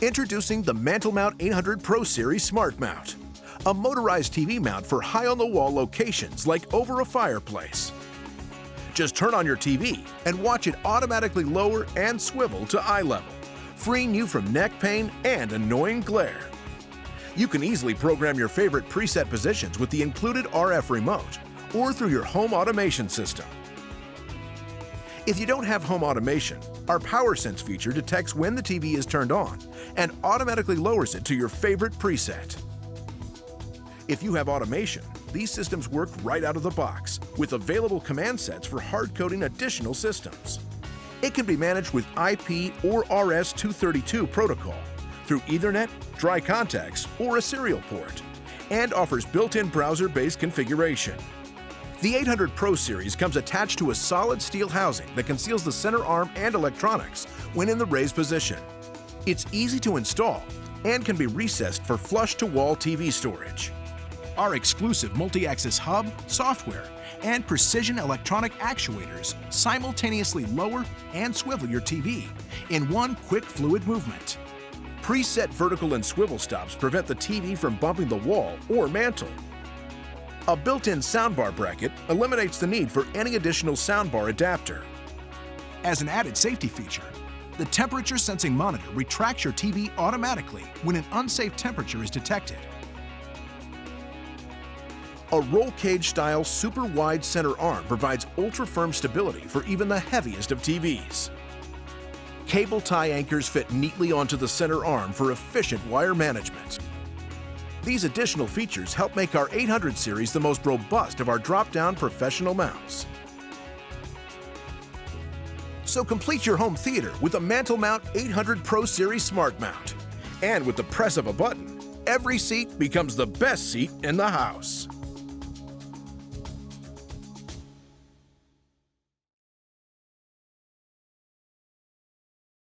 Introducing the MantelMount 800 Pro Series Smart Mount, a motorized TV mount for high-on-the-wall locations like over a fireplace. Just turn on your TV and watch it automatically lower and swivel to eye level, freeing you from neck pain and annoying glare. You can easily program your favorite preset positions with the included RF remote or through your home automation system. If you don't have home automation, our PowerSense feature detects when the TV is turned on and automatically lowers it to your favorite preset. If you have automation, these systems work right out of the box with available command sets for hard-coding additional systems. It can be managed with IP or RS-232 protocol through Ethernet, dry contacts, or a serial port, and offers built-in browser-based configuration. The 800 Pro Series comes attached to a solid steel housing that conceals the center arm and electronics when in the raised position. It's easy to install and can be recessed for flush-to-wall TV storage. Our exclusive multi-axis hub, software, and precision electronic actuators simultaneously lower and swivel your TV in one quick fluid movement. Preset vertical and swivel stops prevent the TV from bumping the wall or mantel. A built-in soundbar bracket eliminates the need for any additional soundbar adapter. As an added safety feature, the temperature sensing monitor retracts your TV automatically when an unsafe temperature is detected. A roll cage style super wide center arm provides ultra firm stability for even the heaviest of TVs. Cable tie anchors fit neatly onto the center arm for efficient wire management. These additional features help make our 800 series the most robust of our drop-down professional mounts. So complete your home theater with a MantelMount 800 Pro Series Smart Mount. And with the press of a button, every seat becomes the best seat in the house.